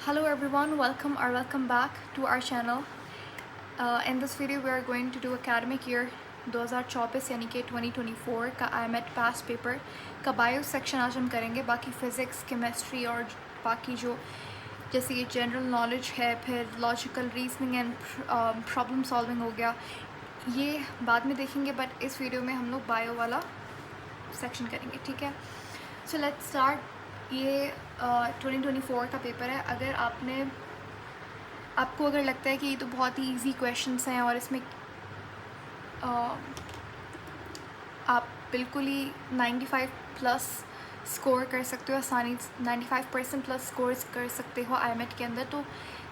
Hello everyone, welcome back to our channel. In this video we are going to do academic year 2024 यानी कि 2024 का IMET पास paper का bio section आज हम करेंगे। बाकी फिज़िक्स, केमिस्ट्री और बाकी जो जैसे ये जनरल नॉलेज है, फिर logical reasoning and problem solving हो गया, ये बाद में देखेंगे। बट इस वीडियो में हम लोग बायो वाला सेक्शन करेंगे, ठीक है। So let's start. ये 2024 का पेपर है। आपको अगर लगता है कि ये तो बहुत ही इजी क्वेश्चंस हैं और इसमें आप बिल्कुल ही 95 प्लस स्कोर कर सकते हो, आसानी 95% प्लस स्कोर कर सकते हो आईएमएट के अंदर, तो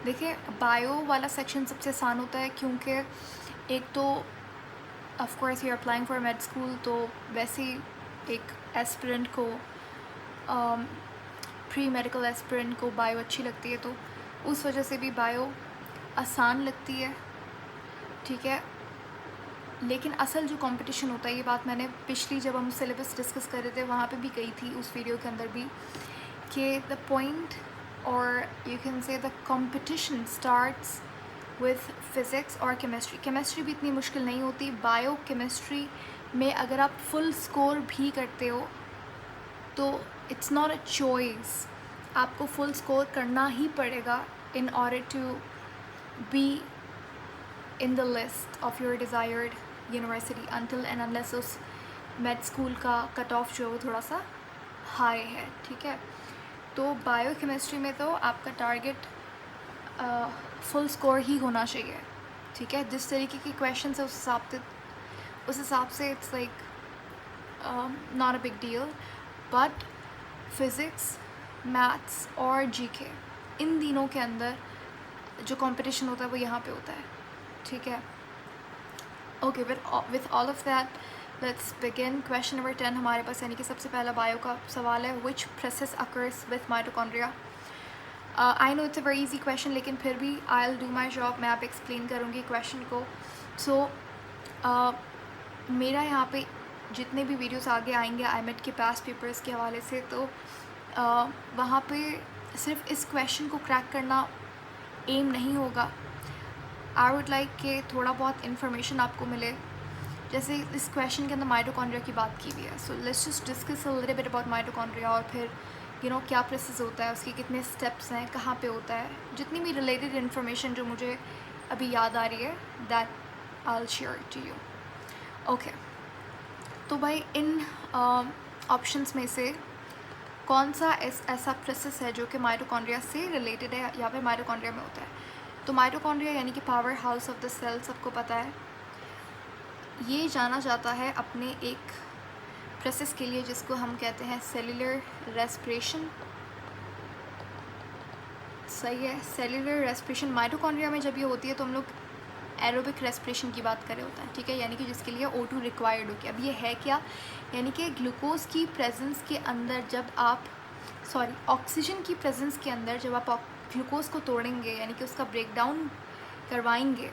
देखिए बायो वाला सेक्शन सबसे आसान होता है क्योंकि एक तो of course you are applying for med school, तो वैसे ही एक एस्पिरेंट को प्री मेडिकल एस्पिरेंट को बायो अच्छी लगती है, तो उस वजह से भी बायो आसान लगती है, ठीक है। लेकिन असल जो कंपटीशन होता है, ये बात मैंने पिछली जब हम सिलेबस डिस्कस कर रहे थे वहाँ पे भी कही थी, उस वीडियो के अंदर भी, कि द पॉइंट और you can say the competition starts with physics और केमिस्ट्री। केमिस्ट्री भी इतनी मुश्किल नहीं होती। बायो केमिस्ट्री में अगर आप फुल स्कोर भी करते हो तो इट्स नॉट अ चॉइस, आपको फुल स्कोर करना ही पड़ेगा in order to be in the list of your desired university until and unless उस मेड स्कूल का कट ऑफ जो है वो थोड़ा सा हाई है, ठीक है। तो बायो केमिस्ट्री में तो आपका टारगेट फुल स्कोर ही होना चाहिए, ठीक है। जिस तरीके के क्वेश्चन है उस हिसाब से it's like not a big deal. But physics, maths और जीके, इन दिनों के अंदर जो कंपटीशन होता है वो यहाँ पे होता है, ठीक है। Okay, with all of that let's begin. Question number 10 हमारे पास, यानी कि सबसे पहला बायो का सवाल है, which process occurs with mitochondria. I know it's a very easy question, लेकिन फिर भी I will do my job, मैं आप एक्सप्लेन करूँगी क्वेश्चन को। सो मेरा यहाँ पे जितने भी वीडियोस आगे आएंगे आईएमएट के पास पेपर्स के हवाले से, तो वहाँ पे सिर्फ इस क्वेश्चन को क्रैक करना एम नहीं होगा। आई वुड लाइक कि थोड़ा बहुत इन्फॉर्मेशन आपको मिले। जैसे इस क्वेश्चन के अंदर माइटोकॉन्ड्रिया की बात की हुई है, so let's just discuss a little bit about mitochondria, और फिर क्या प्रोसेस होता है, उसके कितने स्टेप्स हैं, कहाँ पे होता है, जितनी भी रिलेटेड इन्फॉर्मेशन जो मुझे अभी याद आ रही है that I will share to you. Okay, तो भाई इन ऑप्शंस में से कौन सा ऐसा प्रोसेस है जो कि माइटोकॉन्ड्रिया से रिलेटेड है या फिर माइटोकॉन्ड्रिया में होता है। तो माइटोकॉन्ड्रिया यानी कि power house of the cell, सबको पता है। ये जाना जाता है अपने एक प्रोसेस के लिए जिसको हम कहते हैं सेल्यूलर रेस्पिरेशन। सही है, सेल्यूलर रेस्पिरेशन। माइटोकॉन्ड्रिया में जब ये होती है तो हम लोग एरोबिक रेस्पिरेशन की बात कर रहे होता है, ठीक है, यानी कि जिसके लिए O2 रिक्वायर्ड होगी। अब ये है क्या, यानी कि ग्लूकोज की प्रेजेंस के अंदर जब आप ऑक्सीजन की प्रेजेंस के अंदर जब आप ग्लूकोज को तोड़ेंगे, यानी कि उसका ब्रेक डाउन करवाएंगे,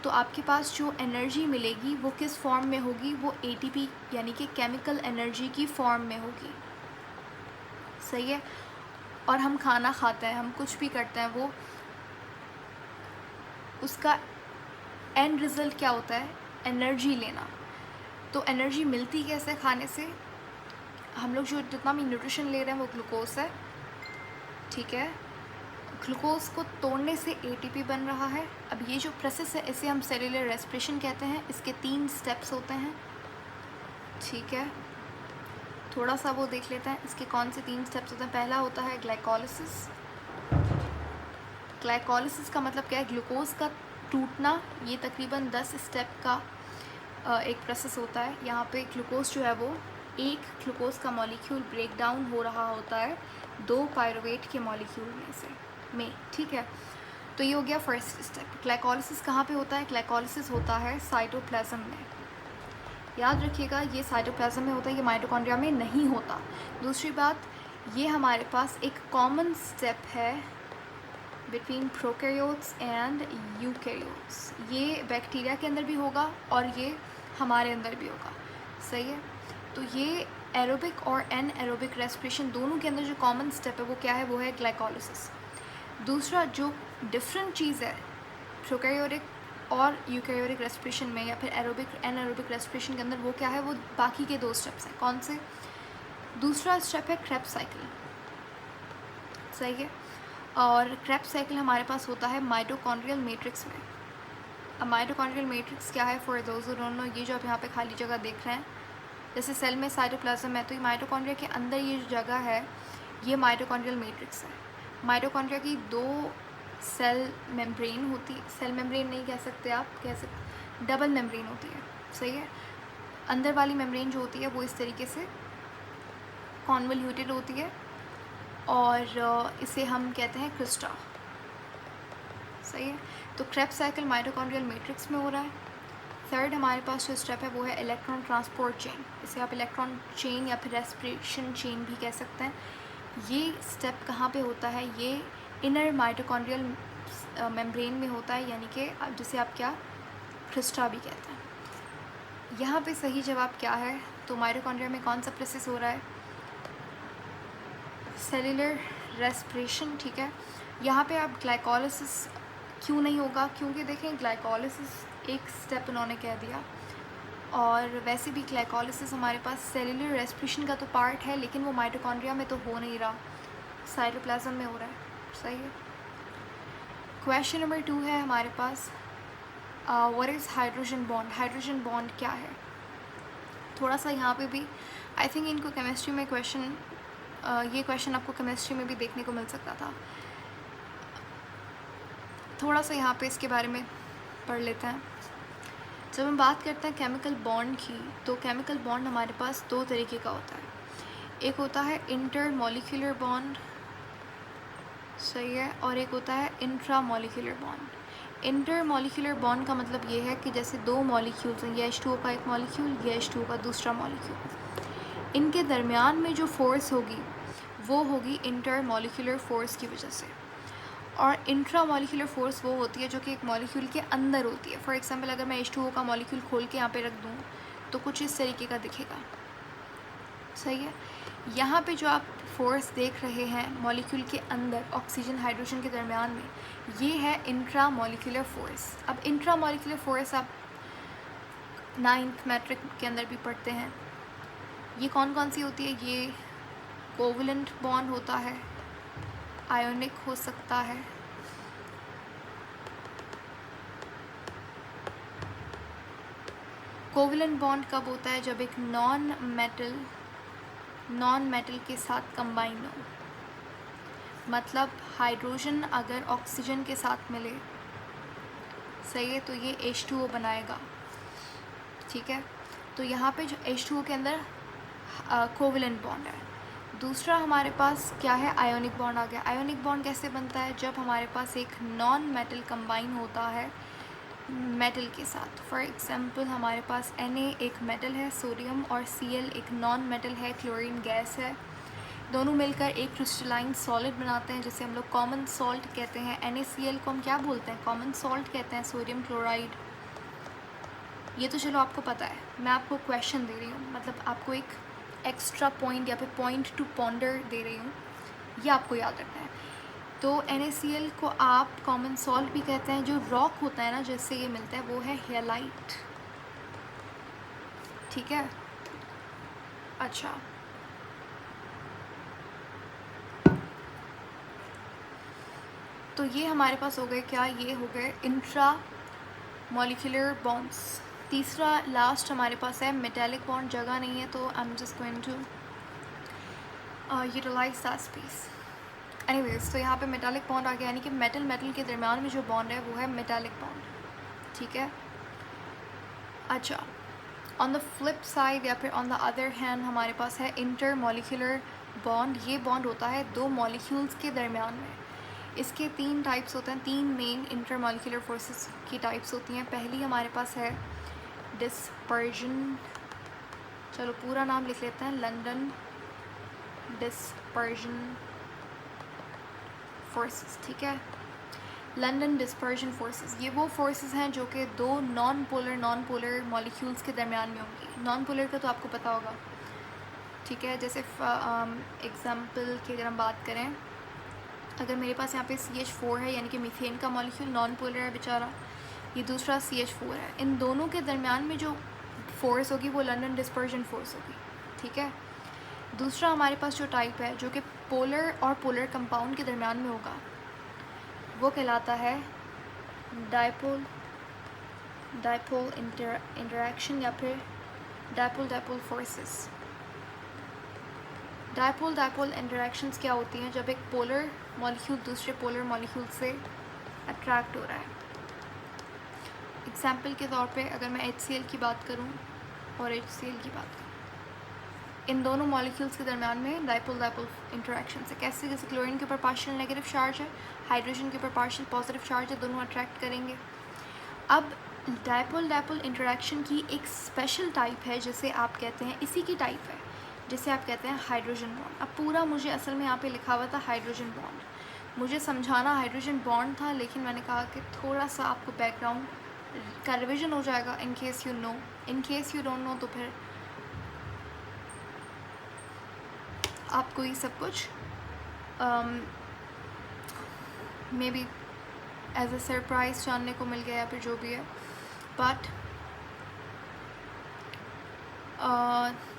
तो आपके पास जो एनर्जी मिलेगी वो किस फॉर्म में होगी, वो ATP यानी कि केमिकल एनर्जी की फॉर्म में होगी। सही है। और हम खाना खाते हैं, हम कुछ भी करते हैं, वो उसका एंड रिज़ल्ट क्या होता है, एनर्जी लेना। तो एनर्जी मिलती कैसे खाने से, हम लोग जो जितना भी न्यूट्रिशन ले रहे हैं वो ग्लूकोज है, ठीक है। ग्लूकोज को तोड़ने से ATP बन रहा है। अब ये जो प्रोसेस है इसे हम सेल्यूलर रेस्पिरेशन कहते हैं। इसके 3 स्टेप्स होते हैं, ठीक है। थोड़ा सा वो देख लेते हैं इसके कौन से 3 स्टेप्स होते हैं। पहला होता है ग्लाइकोलिसिस। ग्लाइकोलिसिस का मतलब क्या है, ग्लूकोज का टूटना। ये तकरीबन 10 स्टेप का एक प्रोसेस होता है। यहाँ पे ग्लूकोज जो है वो एक ग्लूकोज का मॉलिक्यूल ब्रेक डाउन हो रहा होता है 2 पायरुवेट के मॉलिक्यूल में, ठीक है। तो ये हो गया फर्स्ट स्टेप। ग्लाइकोलिसिस कहाँ पे होता है, ग्लाइकोलिसिस होता है साइटोप्लाज्म में। याद रखिएगा ये साइटोप्लाज्म में होता है, ये माइटोकॉन्ड्रिया में नहीं होता। दूसरी बात, ये हमारे पास एक कॉमन स्टेप है बिटवीन प्रोकैरियोट्स एंड यूकैरियोट्स। ये बैक्टीरिया के अंदर भी होगा और ये हमारे अंदर भी होगा, सही है। तो ये एरोबिक और एनएरोबिक रेस्पिरेशन दोनों के अंदर जो कॉमन स्टेप है वो क्या है, वो है ग्लाइकोलिसिस। दूसरा जो डिफरेंट चीज़ है प्रोकैरियोटिक और यूकैरियोटिक रेस्पिरेशन में या फिर एरोबिक एनारोबिक रेस्पिरेशन के अंदर, वो क्या है, वो बाकी के 2 स्टेप्स हैं। कौन से? दूसरा स्टेप है क्रेब्स साइकिल, सही है। और क्रेब्स साइकिल हमारे पास होता है माइटोकॉन्ड्रियल मैट्रिक्स में। अब माइटोकॉन्ड्रियल मैट्रिक्स क्या है, for those who don't know, ये जो आप यहाँ पे खाली जगह देख रहे हैं, जैसे सेल में साइटोप्लाज्म है, तो ये माइटोकॉन्ड्रिया के अंदर ये जो जगह है ये माइटोकॉन्ड्रियल मैट्रिक्स है। माइटोकॉन्ड्रिया की 2 सेल मेम्ब्रेन होती है, सेल मेम्ब्रेन नहीं कह सकते आप, कह सकते डबल मेम्ब्रेन होती है, सही है। अंदर वाली मेम्ब्रेन जो होती है वो इस तरीके से कॉन्वोल्यूटेड होती है और इसे हम कहते हैं क्रिस्टा, सही है। तो क्रेब्स साइकिल माइटोकॉन्ड्रियल मैट्रिक्स में हो रहा है। थर्ड हमारे पास जो स्टेप है वो है इलेक्ट्रॉन ट्रांसपोर्ट चेन, इसे आप इलेक्ट्रॉन चेन या फिर रेस्पिरेशन चेन भी कह सकते हैं। ये स्टेप कहाँ पे होता है, ये इनर माइटोकॉन्ड्रियल मेम्ब्रेन में होता है, यानी कि जिसे आप क्या क्रिस्टा भी कहते हैं। यहाँ पे सही जवाब क्या है, तो माइटोकॉन्ड्रिया में कौन सा प्रोसेस हो रहा है, सेलुलर रेस्पिरेशन, ठीक है। यहाँ पे आप ग्लाइकोलिसिस क्यों नहीं होगा, क्योंकि देखें ग्लाइकोलिसिस एक स्टेप उन्होंने कह दिया, और वैसे भी ग्लाइकोलिसिस हमारे पास सेलुलर रेस्पिरेशन का तो पार्ट है, लेकिन वो माइटोकॉन्ड्रिया में तो हो नहीं रहा, साइटोप्लाज्म में हो रहा है, सही है। क्वेश्चन नंबर 2 है हमारे पास, what is hydrogen bond, hydrogen bond क्या है। थोड़ा सा यहाँ पे भी आई थिंक इनको केमिस्ट्री में क्वेश्चन, ये क्वेश्चन आपको केमिस्ट्री में भी देखने को मिल सकता था। थोड़ा सा यहाँ पे इसके बारे में पढ़ लेते हैं। जब हम बात करते हैं केमिकल बॉन्ड की, तो केमिकल बॉन्ड हमारे पास 2 तरीके का होता है। एक होता है इंटर मॉलिक्यूलर बॉन्ड, सही है, और एक होता है intra molecular bond. Inter molecular bond का मतलब ये है कि जैसे 2 मॉलिक्यूल्स हैं, ये H2O का एक मॉलिक्यूल, ये H2O का दूसरा मॉलिक्यूल, इनके दरमियान में जो फोर्स होगी वो होगी इंटर मॉलिक्यूलर फोर्स की वजह से, और इंट्रा मॉलिक्यूलर फोर्स वो होती है जो कि एक मॉलिक्यूल के अंदर होती है। फॉर एग्जांपल अगर मैं H2O का मॉलिक्यूल खोल के यहाँ पे रख दूँ तो कुछ इस तरीके का दिखेगा, सही है। यहाँ पे जो आप फोर्स देख रहे हैं मॉलिक्यूल के अंदर ऑक्सीजन हाइड्रोजन के दरमियान में, ये है इंट्रा मॉलिक्यूलर फोर्स। अब इंट्रा मॉलिक्यूलर फोर्स आप 9th मैट्रिक के अंदर भी पढ़ते हैं। ये कौन कौन सी होती है, ये कोवलेंट बॉन्ड होता है, आयोनिक हो सकता है, कोवलेंट बॉन्ड कब होता है, जब एक नॉन मेटल के साथ कंबाइन हो, मतलब हाइड्रोजन अगर ऑक्सीजन के साथ मिले, सही है, तो ये H2O बनाएगा, ठीक है। तो यहाँ पे जो H2O के अंदर कोवलेंट बॉन्ड है। दूसरा हमारे पास क्या है, आयोनिक बॉन्ड आ गया। आयोनिक बॉन्ड कैसे बनता है, जब हमारे पास एक नॉन मेटल कंबाइन होता है मेटल के साथ। फॉर एग्जांपल हमारे पास Na एक मेटल है, सोडियम, और Cl एक नॉन मेटल है, क्लोरीन गैस है। दोनों मिलकर एक क्रिस्टलाइन सॉलिड बनाते हैं जिसे हम लोग कॉमन सॉल्ट कहते हैं। NaCl को हम क्या बोलते हैं, कॉमन सॉल्ट कहते हैं, सोडियम क्लोराइड। ये तो चलो आपको पता है, मैं आपको क्वेश्चन दे रही हूँ, मतलब आपको एक एक्स्ट्रा पॉइंट या फिर पॉइंट टू पॉन्डर दे रही हूँ, ये आपको याद रखना है। तो NaCl को आप कॉमन सॉल्ट भी कहते हैं। जो रॉक होता है ना जिससे ये मिलता है वो है हेलाइट, ठीक है। अच्छा, तो ये हमारे पास हो गए क्या, ये हो गए इंट्रा मॉलिक्यूलर बॉन्ड्स। तीसरा लास्ट हमारे पास है मेटालिक बॉन्ड, जगह नहीं है तो I am just going to utilise that space. Anyways, तो यहाँ पे मेटालिक बॉन्ड आ गया, यानी कि मेटल मेटल के दरमियान में जो बॉन्ड है वो है मेटालिक बॉन्ड, ठीक है। अच्छा, ऑन द फ्लिप साइड या फिर ऑन द अदर हैंड हमारे पास है इंटर मॉलिक्यूलर बॉन्ड। ये बॉन्ड होता है 2 मॉलिक्यूल्स के दरमियान में। इसके 3 टाइप्स होते हैं, 3 मेन इंटर मॉलिक्यूलर फोर्सेस की टाइप्स होती हैं। पहली हमारे पास है डिस्पर्जन, चलो पूरा नाम लिख लेते हैं, लंदन डिस्पर्जन फोर्सेस, ठीक है। लंदन डिस्पर्जन फोर्सेस, ये वो फोर्सेस हैं जो कि 2 नॉन पोलर मॉलिक्यूल्स के दरमियान में होंगी। नॉन पोलर का तो आपको पता होगा, ठीक है। जैसे एग्जांपल की अगर हम बात करें अगर मेरे पास यहाँ पे CH4 है यानी कि मीथेन का मॉलिक्यूल नॉन पोलर है बेचारा, ये दूसरा CH4 है, इन दोनों के दरमियान में जो फोर्स होगी वो लंदन डिस्पर्जन फोर्स होगी, ठीक है। दूसरा हमारे पास जो टाइप है जो कि पोलर और पोलर कंपाउंड के दरमियान में होगा वो कहलाता है डायपोल डायपोल इंटरैक्शन या फिर dipole dipole forces. Dipole dipole interactions क्या होती हैं? जब एक पोलर मॉलिक्यूल दूसरे पोलर मॉलिक्यूल से अट्रैक्ट हो रहा है। एग्जाम्पल के तौर पे अगर मैं HCl की बात करूं और HCl की बात करूं, इन दोनों मॉलिक्यूल्स के दरमियान में डायपोल डायपोल इंटरैक्शन है। कैसे? जैसे क्लोरीन के ऊपर पार्शियल नेगेटिव चार्ज है, हाइड्रोजन के ऊपर पार्शियल पॉजिटिव चार्ज है, दोनों अट्रैक्ट करेंगे। अब डायपोल डायपोल इंटरैक्शन की एक स्पेशल टाइप है जिसे आप कहते हैं, इसी की टाइप है जिसे आप कहते हैं हाइड्रोजन बॉन्ड। अब पूरा मुझे असल में यहाँ पे लिखा हुआ था हाइड्रोजन बॉन्ड, मुझे समझाना हाइड्रोजन बॉन्ड था, लेकिन मैंने कहा कि थोड़ा सा आपको बैकग्राउंड का रिविजन हो जाएगा in case you know, in case you don't know तो फिर आपको ये सब कुछ may be as a surprise जानने को मिल गया या फिर जो भी है। बट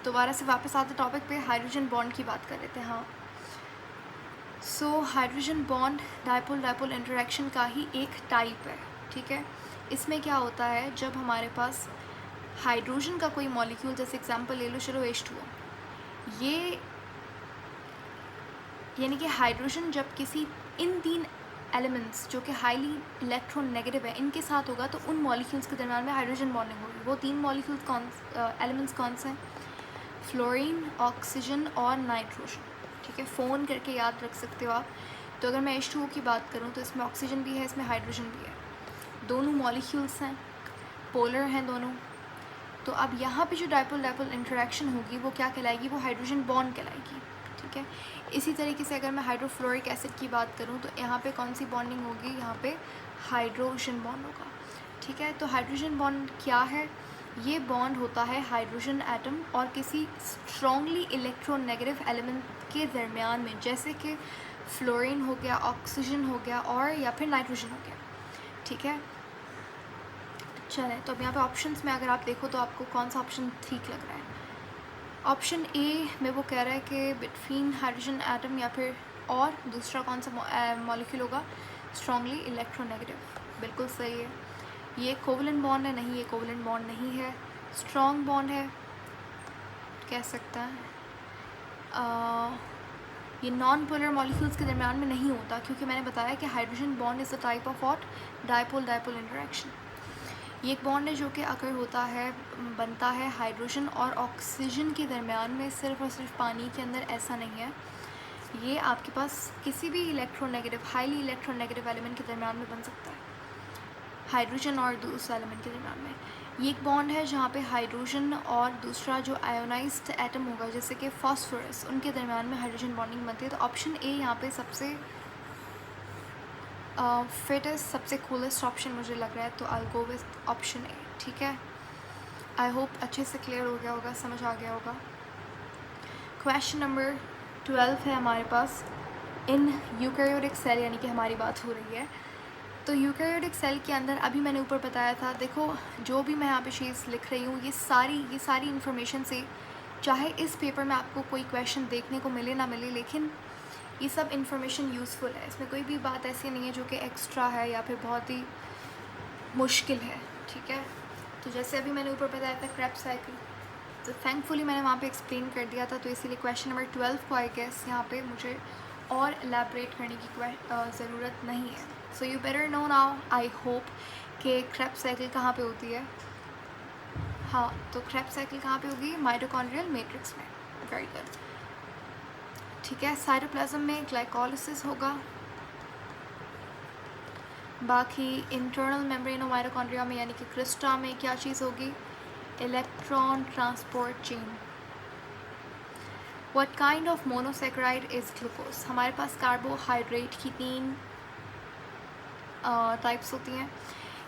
दोबारा से वापस आते टॉपिक पे, हाइड्रोजन बॉन्ड की बात कर रहे थे। हाँ, so hydrogen bond dipole dipole interaction का ही एक टाइप है, ठीक है। इसमें क्या होता है, जब हमारे पास हाइड्रोजन का कोई मॉलिक्यूल, जैसे एग्जांपल ले लो चलो H2O, ये यानी कि हाइड्रोजन जब किसी इन 3 एलिमेंट्स जो कि हाईली इलेक्ट्रॉन नेगेटिव है इनके साथ होगा तो उन मॉलिक्यूल्स के दरम्यान में हाइड्रोजन बॉन्डिंग होगी। वो 3 मॉलिक्यूल्स एलिमेंट्स कौन से हैं? फ्लोरीन, ऑक्सीजन और नाइट्रोजन, ठीक है। फ़ोन करके याद रख सकते हो आप। तो अगर मैं H2O की बात करूँ तो इसमें ऑक्सीजन भी है, इसमें हाइड्रोजन भी है, दोनों मॉलिक्यूल्स हैं, पोलर हैं दोनों। तो अब यहाँ पे जो डायपोल डायपोल इंटरैक्शन होगी वो क्या कहलाएगी? वो हाइड्रोजन बॉन्ड कहलाएगी, ठीक है। इसी तरीके से अगर मैं हाइड्रोफ्लोरिक एसिड की बात करूँ तो यहाँ पे कौन सी बॉन्डिंग होगी? यहाँ पे हाइड्रोजन बॉन्ड होगा, ठीक है। तो हाइड्रोजन बॉन्ड क्या है? ये बॉन्ड होता है हाइड्रोजन एटम और किसी स्ट्रॉन्गली इलेक्ट्रोनेगेटिव एलिमेंट के दरमियान में, जैसे कि फ्लोरीन हो गया, ऑक्सीजन हो गया और या फिर नाइट्रोजन हो गया, ठीक है। चलें, तो अब यहाँ पे ऑप्शंस में अगर आप देखो तो आपको कौन सा ऑप्शन ठीक लग रहा है? ऑप्शन ए में वो कह रहा है कि बिटवीन हाइड्रोजन एटम, या फिर और दूसरा कौन सा मॉलिक्यूल होगा? Strongly electronegative. बिल्कुल सही है। ये कोवलेंट बॉन्ड है? नहीं, ये कोवलेंट बॉन्ड नहीं है, स्ट्रॉन्ग बॉन्ड है कह सकता है। ये नॉन पोलर मॉलिक्यूल्स के दरमियान में नहीं होता, क्योंकि मैंने बताया कि hydrogen bond is a type of what? Dipole dipole interaction. ये एक बॉन्ड है जो कि अगर होता है, बनता है हाइड्रोजन और ऑक्सीजन के दरमियान में, सिर्फ और सिर्फ पानी के अंदर ऐसा नहीं है। ये आपके पास किसी भी इलेक्ट्रोनेगेटिव, हाईली इलेक्ट्रोनेगेटिव एलिमेंट के दरमियान में बन सकता है, हाइड्रोजन और दूसरा एलिमेंट के दरमियान में। ये एक बॉन्ड है जहाँ पे हाइड्रोजन और दूसरा जो आयोनाइज्ड एटम होगा जैसे कि फॉस्फोरस, उनके दरमियान में हाइड्रोजन बॉन्डिंग बनती है। तो ऑप्शन ए यहाँ पे सबसे फिटेस्ट, सबसे कूलेस्ट ऑप्शन मुझे लग रहा है, तो आई गो विद ऑप्शन ए, ठीक है। आई होप अच्छे से क्लियर हो गया होगा, समझ आ गया होगा। क्वेश्चन नंबर 12 है हमारे पास, इन यूकैरियोटिक सेल, यानी कि हमारी बात हो रही है। तो यूकैरियोटिक सेल के अंदर अभी मैंने ऊपर बताया था, देखो जो भी मैं यहाँ पे चीज़ लिख रही हूँ, ये सारी इन्फॉर्मेशन से, चाहे इस पेपर में आपको कोई क्वेश्चन देखने को मिले ना मिले, लेकिन ये सब इन्फॉर्मेशन यूज़फुल है। इसमें कोई भी बात ऐसी नहीं है जो कि एक्स्ट्रा है या फिर बहुत ही मुश्किल है, ठीक है। तो जैसे अभी मैंने ऊपर बताया था क्रेब्स साइकिल, तो थैंकफुली मैंने वहाँ पे एक्सप्लेन कर दिया था, तो इसीलिए क्वेश्चन नंबर 12 को आई गेस यहाँ पे मुझे और एलैबोरेट करने की ज़रूरत नहीं है। So you better know now, I hope, कि क्रेब्स साइकिल कहाँ पे होती है। हाँ, तो क्रेब्स साइकिल कहाँ पे होगी? माइटोकॉन्ड्रियल मैट्रिक्स में। वेरी गुड, ठीक है। साइटोप्लाज्म में ग्लाइकोलिसिस होगा, बाकी इंटरनल मेम्ब्रेन ऑफ माइटोकॉन्ड्रिया में यानी कि क्रिस्टा में क्या चीज़ होगी? Electron transport chain. What kind of monosaccharide is glucose? हमारे पास कार्बोहाइड्रेट की 3 टाइप्स होती हैं।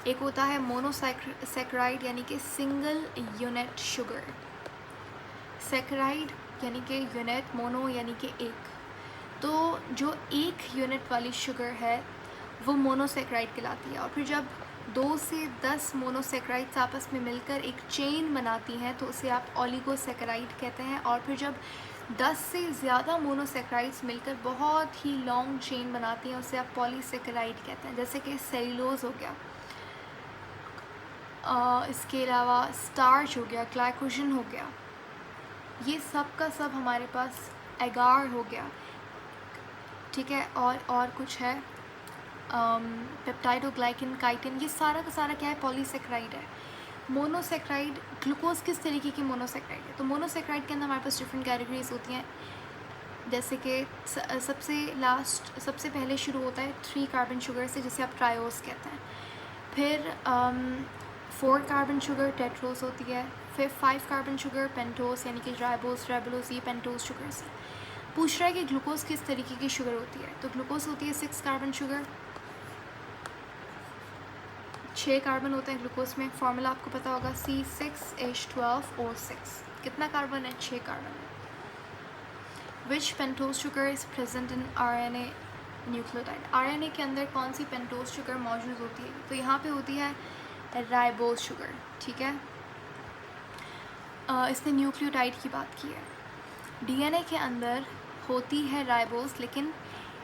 एक होता है मोनोसेक्राइड यानी कि सिंगल यूनिट शुगर, सेक्राइड यानी कि यूनिट, मोनो यानी कि एक। तो जो 1 यूनिट वाली शुगर है वो मोनोसेक्राइड कहलाती है, और फिर जब 2 से 10 मोनोसेक्राइड्स आपस में मिलकर एक चेन बनाती हैं तो उसे आप ओलिगोसेक्राइड कहते हैं। और फिर जब 10 से ज़्यादा मोनोसेक्राइड्स मिलकर बहुत ही लॉन्ग चेन बनाती हैं उसे आप पॉलीसेक्राइड कहते हैं, जैसे कि सेलुलोज हो गया, इसके अलावा स्टार्च हो गया, ग्लाइकोजन हो गया, ये सब का सब हमारे पास एगार हो गया, ठीक है। और कुछ है पेप्टाइडोग्लाइकन, काइटिन, ये सारा का सारा क्या है, पॉलीसेक्राइड है। मोनोसेक्राइड, ग्लूकोज किस तरीके की मोनोसेक्राइड है, तो मोनोसेक्राइड के अंदर हमारे पास डिफरेंट कैटेगरीज होती हैं, जैसे कि सबसे पहले शुरू होता है 3 कार्बन शुगर से, जिसे आप ट्रायोस कहते हैं। फिर 4 कार्बन शुगर टेट्रोस होती है। फिर 5 कार्बन शुगर पेंटोस, यानी कि राइबोस, रेबुलोस, ये पेंटोस शुगर से। पूछ रहा है कि ग्लूकोज किस तरीके की शुगर होती है, तो ग्लूकोज होती है 6 कार्बन शुगर, 6 कार्बन होते हैं ग्लूकोज में। फार्मूला आपको पता होगा C6H12O6। कितना कार्बन है, 6 कार्बन है। Which pentose sugar is present in RNA nucleotide, RNA के अंदर कौन सी पेंटोस शुगर मौजूद होती है, तो यहाँ पे होती है राइबोस शुगर, ठीक है। इसने न्यूक्लियोटाइड की बात की है। DNA के अंदर होती है राइबोस, लेकिन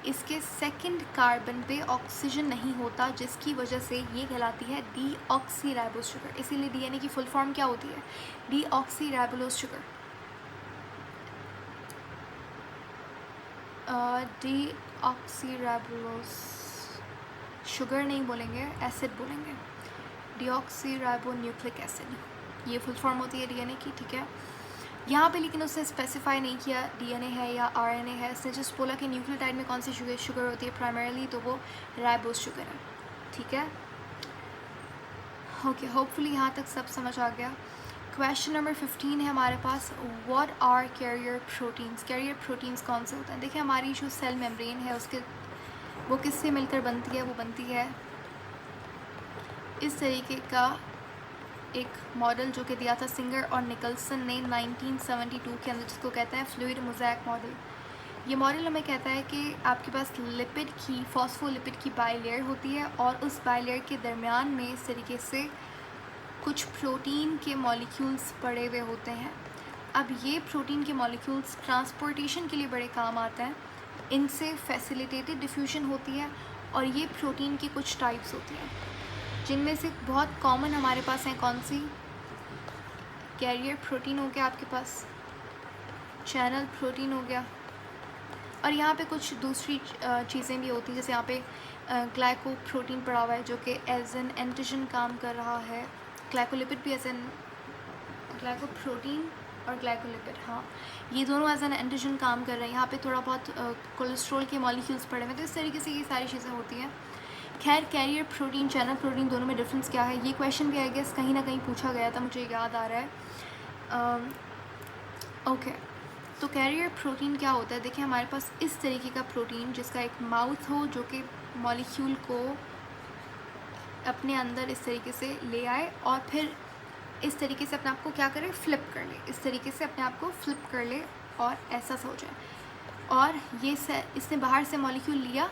इसके सेकंड कार्बन पे ऑक्सीजन नहीं होता, जिसकी वजह से ये कहलाती है डीऑक्सीराइबोस शुगर। इसीलिए DNA की फुल फॉर्म क्या होती है, डीऑक्सीराइबोस शुगर। डीऑक्सीराइबोस शुगर नहीं बोलेंगे, एसिड बोलेंगे, डीऑक्सीराइबोन्यूक्लिक एसिड, ये फुल फॉर्म होती है DNA की, ठीक है। यहाँ पे लेकिन उसने स्पेसिफाई नहीं किया DNA है या RNA है, उसने जस्ट बोला कि न्यूक्लियोटाइड में कौन सी शुगर होती है प्राइमरीली, तो वो राइबोस शुगर है, ठीक है। ओके, होपफुली यहाँ तक सब समझ आ गया। क्वेश्चन नंबर 15 है हमारे पास, what are carrier proteins, carrier proteins कौन से होते हैं। देखिए हमारी जो सेल मेम्ब्रेन है उसके वो किससे मिलकर बनती है, वो बनती है इस तरीके का एक मॉडल जो कि दिया था सिंगर और निकल्सन ने 1972 के अंदर, जिसको कहते हैं फ्लूइड मोज़ैक मॉडल। ये मॉडल हमें कहता है कि आपके पास लिपिड की, फॉस्फोलिपिड की बाइलेयर होती है और उस बाइलेयर के दरमियान में इस तरीके से कुछ प्रोटीन के मॉलिक्यूल्स पड़े हुए होते हैं। अब ये प्रोटीन के मॉलिक्यूल्स ट्रांसपोर्टेशन के लिए बड़े काम आते हैं, इनसे फैसिलिटेटेड डिफ्यूजन होती है, और ये प्रोटीन की कुछ टाइप्स होती हैं, जिनमें से बहुत कॉमन हमारे पास हैं कौन सी, कैरियर प्रोटीन हो गया आपके पास, चैनल प्रोटीन हो गया, और यहाँ पे कुछ दूसरी चीज़ें भी होती हैं, जैसे यहाँ पे ग्लाइकोप्रोटीन पड़ा हुआ है जो कि एज एन एंटीजन काम कर रहा है, ग्लाइकोलिपिड भी एज एन, ग्लाइकोप्रोटीन और ग्लाइकोलिपिड, हाँ ये दोनों एज एन एंटीजन काम कर रहे हैं। यहाँ पे थोड़ा बहुत कोलेस्ट्रॉल के मॉलिक्यूल्स पड़े हुए हैं, तो इस तरीके से ये सारी चीज़ें होती हैं। खैर, कैरियर प्रोटीन, चैनल प्रोटीन, दोनों में डिफरेंस क्या है, ये क्वेश्चन भी आई गेस कहीं ना कहीं पूछा गया था, मुझे याद आ रहा है। ओके, तो कैरियर प्रोटीन क्या होता है, देखिए हमारे पास इस तरीके का प्रोटीन जिसका एक माउथ हो, जो कि मॉलिक्यूल को अपने अंदर इस तरीके से ले आए और फिर इस तरीके से अपने आप को क्या करे, फ्लिप कर ले, इस तरीके से अपने आप को फ्लिप कर ले और ऐसा हो जाए। और ये इसने बाहर से मॉलिक्यूल लिया,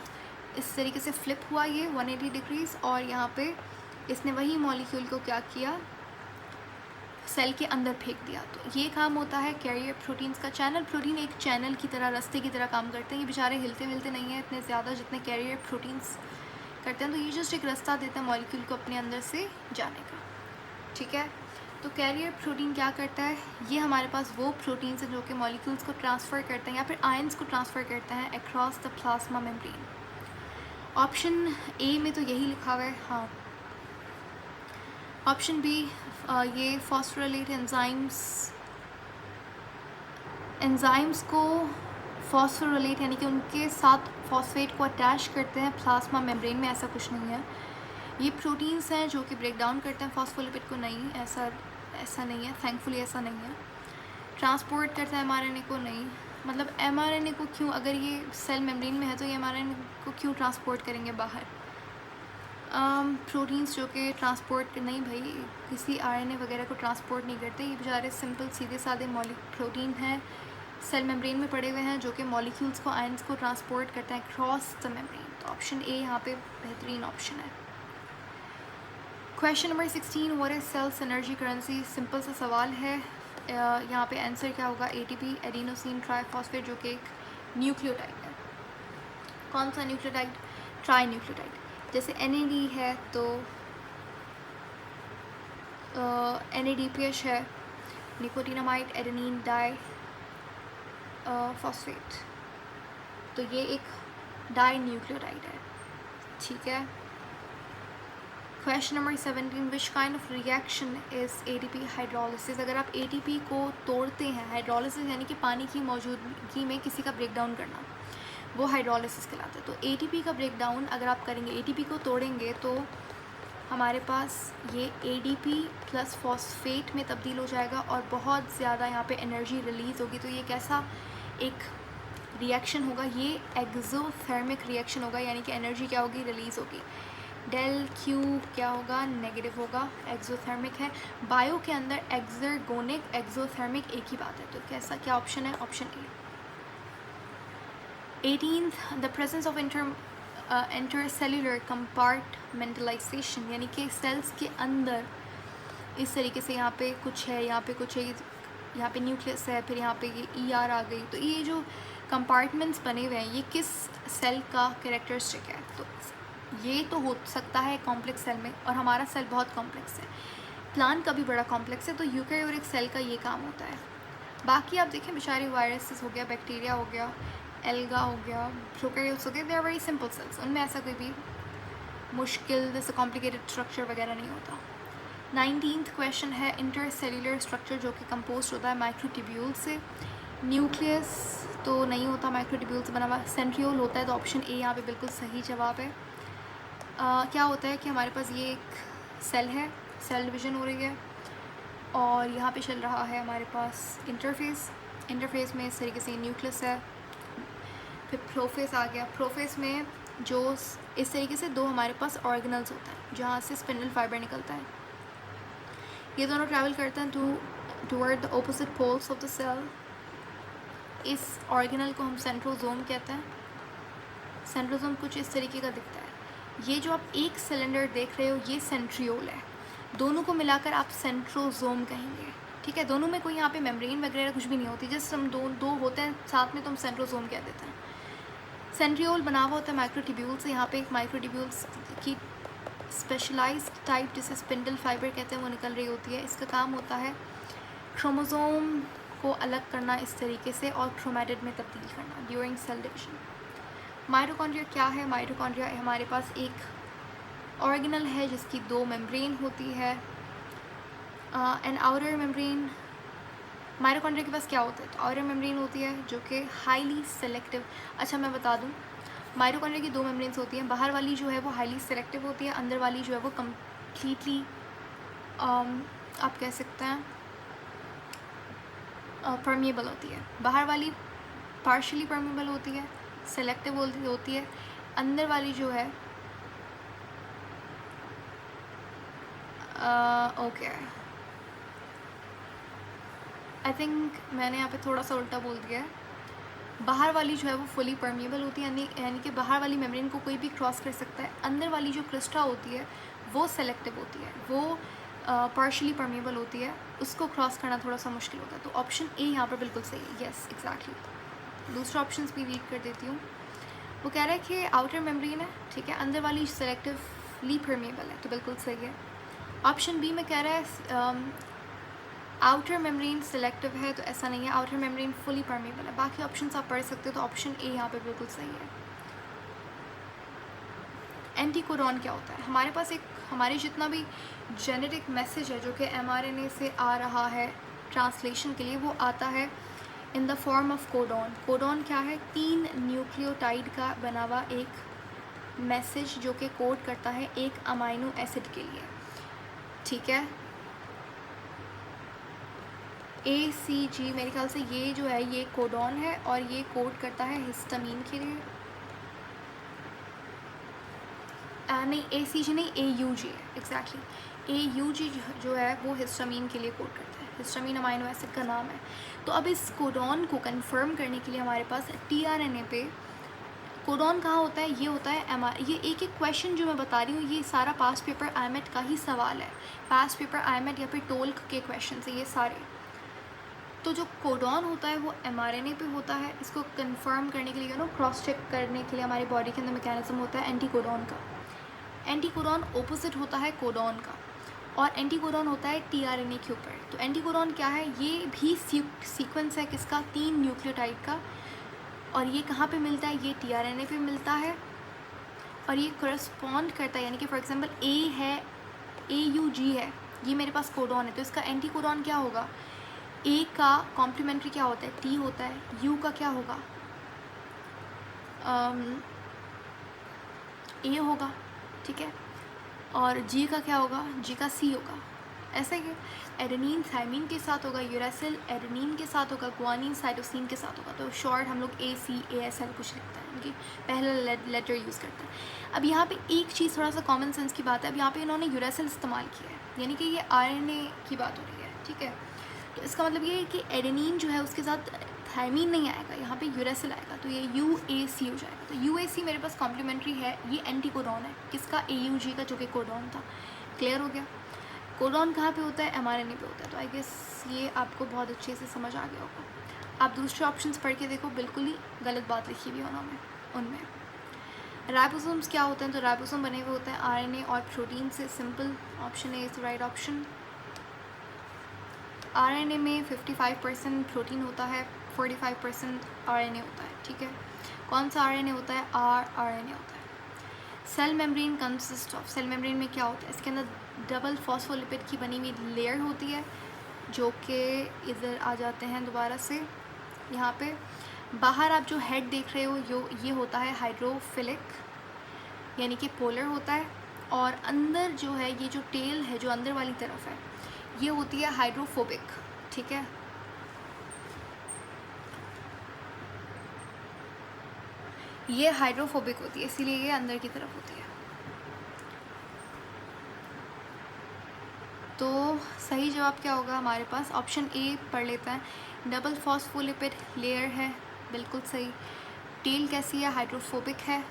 इस तरीके से फ्लिप हुआ ये 180 डिग्रीज़, और यहाँ पे इसने वही मॉलिक्यूल को क्या किया, सेल के अंदर फेंक दिया। तो ये काम होता है कैरियर प्रोटीन्स का। चैनल प्रोटीन एक चैनल की तरह, रास्ते की तरह काम करते हैं। ये बेचारे हिलते मिलते नहीं हैं इतने ज़्यादा जितने कैरियर प्रोटीन्स करते हैं, तो ये जस्ट एक रास्ता देते हैं मॉलिक्यूल को अपने अंदर से जाने का, ठीक है। तो कैरियर प्रोटीन क्या करता है, ये हमारे पास वो प्रोटीन्स हैं जो कि मॉलिक्यूल्स को ट्रांसफ़र करते हैं या फिर आयंस को ट्रांसफ़र करते हैं across the plasma membrane. Option A में तो यही लिखा हुआ है, हाँ। ऑप्शन बी, ये फॉस्फोरिलेट एंजाइम्स को फॉस्फोरिलेट यानी कि उनके साथ फॉस्फेट को अटैच करते हैं प्लाज्मा मेम्ब्रेन में, ऐसा कुछ नहीं है। ये प्रोटीन्स हैं जो कि ब्रेक डाउन करते हैं फॉस्फोलिपिड को, नहीं ऐसा नहीं है, थैंकफुली ऐसा नहीं है। ट्रांसपोर्ट करता है mRNA को, नहीं, मतलब mRNA को क्यों, अगर ये सेल मेम्ब्रेन में है तो ये mRNA को क्यों ट्रांसपोर्ट करेंगे बाहर। प्रोटीन्स जो कि ट्रांसपोर्ट नहीं, भाई किसी RNA वगैरह को ट्रांसपोर्ट नहीं करते, ये बेचारे सिंपल सीधे साधे प्रोटीन हैं सेल मेम्ब्रेन में पड़े हुए हैं जो कि मॉलिक्यूल्स को, आयंस को ट्रांसपोर्ट करते हैं क्रॉस द मेम्ब्रेन। तो ऑप्शन ए यहाँ पे बेहतरीन ऑप्शन है। Question number 16, what is cells energy currency. Simple सा सवाल है। यहाँ पे आंसर क्या होगा, एटीपी, एडिनोसिन ट्राइफॉस्फेट, जो कि एक न्यूक्लियोटाइड है। कौन सा न्यूक्लियोटाइड, ट्राई न्यूक्लियोटाइड। जैसे NAD है तो NADPH है, निकोटिनामाइड, एडेनिन डाई फॉस्फेट, तो ये एक डाई न्यूक्लियोटाइड है, ठीक है। Question number 17, which kind of reaction is ATP hydrolysis. अगर आप ATP को तोड़ते हैं, हाइड्रोलिसिस यानी कि पानी की मौजूदगी में किसी का ब्रेकडाउन करना, वो हाइड्रोलिसिस कहलाता है। तो ATP का ब्रेकडाउन अगर आप करेंगे, ATP को तोड़ेंगे तो हमारे पास ये ADP प्लस फॉस्फेट में तब्दील हो जाएगा और बहुत ज़्यादा यहाँ पे एनर्जी रिलीज़ होगी। तो ये कैसा एक रिएक्शन होगा, ये एक्सोथर्मिक रिएक्शन होगा, यानी कि एनर्जी क्या होगी, रिलीज़ होगी। डेल Q क्या होगा, नेगेटिव होगा, एक्सोथर्मिक है। बायो के अंदर एक्सर्गोनिक, एक्सोथर्मिक एक ही बात है। तो कैसा क्या ऑप्शन है, option A. 18th, the presence of intercellular compartmentalisation, यानी कि सेल्स के अंदर इस तरीके से यहाँ पे कुछ है, यहाँ पे कुछ है, यहाँ पे न्यूक्लियस है, फिर यहाँ पे ये ER आ गई। तो ये जो कंपार्टमेंट्स बने हुए हैं, ये किस सेल का कैरेक्टरिस्टिक है। तो ये तो हो सकता है कॉम्प्लेक्स सेल में, और हमारा सेल बहुत कॉम्प्लेक्स है, प्लांट का भी बड़ा कॉम्प्लेक्स है। तो यूकैरियोटिक सेल का ये काम होता है। बाकी आप देखें बेचारे वायरसेस हो गया, बैक्टीरिया हो गया, एल्गा हो गया, प्रोकैरियोट्स हो गए, they are very simple cells. उनमें ऐसा कोई भी मुश्किल जैसे कॉम्प्लिकेटेड स्ट्रक्चर वगैरह नहीं होता। 19th क्वेश्चन है, इंटरसेल्युलर स्ट्रक्चर जो कि कंपोज होता है माइक्रोट्यूब्यूल से। न्यूक्लियस तो नहीं होता, माइक्रोट्यूब्यूल से बना हुआ। सेंट्रियोल होता है, तो ऑप्शन ए यहाँ पे बिल्कुल सही जवाब है। क्या होता है कि हमारे पास ये एक सेल है, सेल डिवीज़न हो रही है, और यहाँ पे चल रहा है हमारे पास इंटरफेस। इंटरफेस में इस तरीके से न्यूक्लियस है, फिर प्रोफेस आ गया। प्रोफेस में जो इस तरीके से दो हमारे पास ऑर्गेनल्स होता है, जहाँ से स्पिंडल फाइबर निकलता है। ये दोनों ट्रैवल करते हैं toward the opposite poles of the cell. इस ऑर्गेनल को हम सेंट्रोजोम कहते हैं। सेंट्रोजोम कुछ इस तरीके का दिखता है। ये जो आप एक सिलेंडर देख रहे हो, ये सेंट्रियोल है। दोनों को मिलाकर आप सेंट्रोजोम कहेंगे, ठीक है। दोनों में कोई यहाँ पे मेम्ब्रेन वगैरह कुछ भी नहीं होती, जस्ट हम दो होते हैं साथ में, तो हम सेंट्रोजोम कह देते हैं। सेंट्रियोल बना हुआ होता है माइक्रोट्यूब्यूल से। यहाँ पे एक माइक्रोट्यूब्यूल्स की स्पेशलाइज्ड टाइप, जिसे स्पिंडल फाइबर कहते हैं, वो निकल रही होती है। इसका काम होता है क्रोमोसोम को अलग करना इस तरीके से, और क्रोमैटिड में तब्दील करना ड्यूरिंग सेल डिविजन। माइटोकॉन्ड्रिया क्या है, माइटोकॉन्ड्रिया हमारे पास एक ऑर्गेनल है जिसकी दो मेम्ब्रेन होती है, एंड आउटर मेम्ब्रेन। माइटोकॉन्ड्रिया के पास क्या होता है, तो आउटर मेम्ब्रेन होती है जो कि हाईली सेलेक्टिव। अच्छा मैं बता दूं, माइटोकॉन्ड्रिया की दो मेम्ब्रेन्स होती हैं। बाहर वाली जो है वो हाईली सेलेक्टिव होती है, अंदर वाली जो है वो कम्प्लीटली आप कह सकते हैं परमिएबल होती है। बाहर वाली पार्शियली परमिएबल होती है, सेलेक्टिव होती है। अंदर वाली जो है ओके, आई थिंक मैंने यहाँ पे थोड़ा सा उल्टा बोल दिया है। बाहर वाली जो है वो फुली परमिएबल होती है, यानी कि बाहर वाली मेम्ब्रेन को कोई भी क्रॉस कर सकता है। अंदर वाली जो क्रिस्टा होती है वो सेलेक्टिव होती है, वो पार्शियली परमिएबल होती है, उसको क्रॉस करना थोड़ा सा मुश्किल होता है। तो ऑप्शन ए यहाँ पर बिल्कुल सही है, येस एग्जैक्टली। दूसरा ऑप्शन भी रीड कर देती हूँ। वो कह रहा है कि आउटर मेम्ब्रेन है, ठीक है, अंदर वाली सेलेक्टिवली परमिएबल है, तो बिल्कुल सही है। ऑप्शन बी में कह रहा है आउटर मेम्ब्रेन सेलेक्टिव है, तो ऐसा नहीं है, आउटर मेम्ब्रेन फुली परमिएबल है। बाकी ऑप्शंस आप पढ़ सकते हो, तो ऑप्शन ए यहाँ पे बिल्कुल सही है। एंटीकोडॉन क्या होता है, हमारे पास एक, हमारे जितना भी जेनेटिक मैसेज है जो कि mRNA से आ रहा है ट्रांसलेशन के लिए, वो आता है in the form of codon. Codon क्या है, 3 न्यूक्लियोटाइड का बना हुआ एक मैसेज जो कि कोड करता है एक अमाइनो एसिड के लिए, ठीक है। ACG मेरे ख्याल से ये जो है ये कोडॉन है, और ये कोड करता है हिस्टामीन के लिए। नहीं ACG नहीं, AUG है एग्जैक्टली। AUG जो है वो हिस्टामीन के लिए कोड करता है, हिस्टामीन अमाइनो एसिड का नाम है। तो अब इस कोडॉन को कंफर्म करने के लिए हमारे पास tRNA पे कोडॉन कहाँ होता है, ये होता है ये एक एक क्वेश्चन जो मैं बता रही हूँ ये सारा पास्ट पेपर IMET का ही सवाल है, पास्ट पेपर IMET या फिर टोल्क के क्वेश्चन है ये सारे। तो जो कोडॉन होता है वो mRNA पे होता है, इसको कंफर्म करने के लिए क्रॉस चेक करने के लिए हमारी बॉडी के अंदर मैकेनिज्म होता है एंटीकोडॉन का। एंटीकोडॉन ऑपोजिट होता है कोडॉन का, और एंटीकोडॉन होता है tRNA के ऊपर। तो एंटीकोडॉन क्या है, ये भी सीक्वेंस है किसका, 3 न्यूक्लियोटाइड का, और ये कहाँ पे मिलता है, ये tRNA पे मिलता है, और ये करस्पॉन्ड करता है, यानी कि फॉर एग्जांपल A है, AUG है, ये मेरे पास कोडॉन है, तो इसका एंटीकोडॉन क्या होगा, A का कॉम्प्लीमेंट्री क्या होता है, T होता है, U का क्या होगा, A होगा, ठीक है, और G का क्या होगा, G का C होगा। ऐसा ही एडेनिन थायमिन के साथ होगा, यूरेसिल एडेनिन के साथ होगा, ग्वानिन साइटोसिन के साथ होगा। तो शॉर्ट हम लोग ACASL कुछ लिखता है, उनकी पहला लेटर यूज़ करता है। अब यहाँ पे एक चीज़ थोड़ा सा कॉमन सेंस की बात है, अब यहाँ पे इन्होंने यूरेसिल इस्तेमाल किया है, यानी कि ये RNA की बात हो रही है, ठीक है। तो इसका मतलब ये है कि एडेनिन जो है उसके साथ थायमिन नहीं आएगा, यहाँ पे यूरेसिल आएगा, तो ये UAC हो जाएगा। तो UAC मेरे पास कॉम्प्लीमेंट्री है, ये एंटीकोडॉन है किसका, AUG का, जो कि कोडॉन था। क्लियर हो गया। कोडॉन कहाँ पे होता है, mRNA पे होता है। तो आई गेस ये आपको बहुत अच्छे से समझ आ गया होगा। आप दूसरे ऑप्शंस पढ़ के देखो, बिल्कुल ही गलत बात लिखी हुई है उनमें। राइबोसोम्स क्या होते हैं, तो राइबोसोम बने हुए होते हैं RNA और प्रोटीन से। Simple, option A is right option. RNA में 55% प्रोटीन होता है, 45% RNA होता है, ठीक है। कौन सा RNA होता है, rRNA होता है। Cell membrane consist of, cell membrane में क्या होता है, इसके अंदर डबल फॉस्फोलिपिड की बनी हुई लेयर होती है, जो कि इधर आ जाते हैं दोबारा से यहाँ पे। बाहर आप जो हेड देख रहे हो ये होता है हाइड्रोफिलिक, यानी कि पोलर होता है, और अंदर जो है ये जो टेल है जो अंदर वाली तरफ है ये होती है हाइड्रोफोबिक, ठीक है। ये हाइड्रोफोबिक होती है, इसीलिए ये अंदर की तरफ होती है। तो सही जवाब क्या होगा हमारे पास, ऑप्शन ए पढ़ लेता है, डबल फॉस्फोलिपिड लेयर है, बिल्कुल सही। टेल कैसी है, हाइड्रोफोबिक है,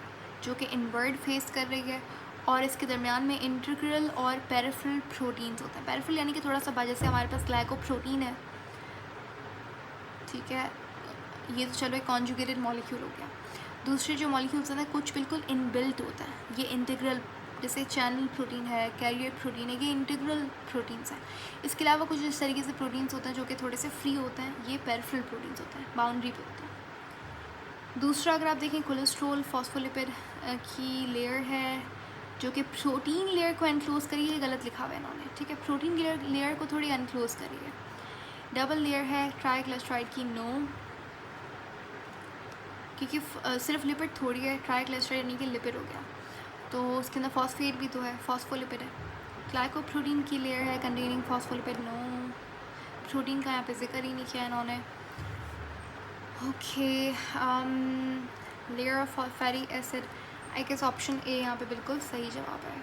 जो कि इनवर्ड फेस कर रही है, और इसके दरमियान में इंटीग्रल और पेरिफेरल प्रोटीन्स होते हैं। पेरिफेरल यानी कि थोड़ा सा जैसे हमारे पास ग्लाइकोप्रोटीन है, ठीक है, ये तो चलो एक कॉन्जुगेटेड मॉलिक्यूल हो गया। दूसरे जो मॉलिक्यूल्स हैं कुछ बिल्कुल इनबिल्ट होता है, ये इंटीग्रल, जैसे चैनल प्रोटीन है, कैरियर प्रोटीन है, ये इंटीग्रल प्रोटीन्स हैं। इसके अलावा कुछ इस तरीके से प्रोटीन्स होते हैं जो कि थोड़े से फ्री होते हैं, ये पेरिफेरल प्रोटीन्स होते हैं, बाउंड्री पे होते हैं। दूसरा अगर आप देखें, कोलेस्ट्रॉल फॉस्फोलिपिड की लेयर है जो कि प्रोटीन लेयर को एनक्लोज करी है, गलत लिखा हुआ है इन्होंने, ठीक है, प्रोटीन लेयर को थोड़ी एनक्लोज करी है। डबल लेयर है ट्राइग्लिसराइड की, नो, क्योंकि सिर्फ लिपिड थोड़ी है, ट्राइग्लिसराइड यानी कि लिपिड हो गया, तो उसके अंदर फॉस्फेट भी तो है, फॉस्फोलिपिड है। ग्लाइकोप्रोटीन की लेयर है कंटेनिंग फॉस्फोलिपिड, नो, प्रोटीन का यहाँ पे जिक्र ही नहीं किया इन्होंने। Okay, layer of fatty acid, I guess option A यहाँ पे बिल्कुल सही जवाब है।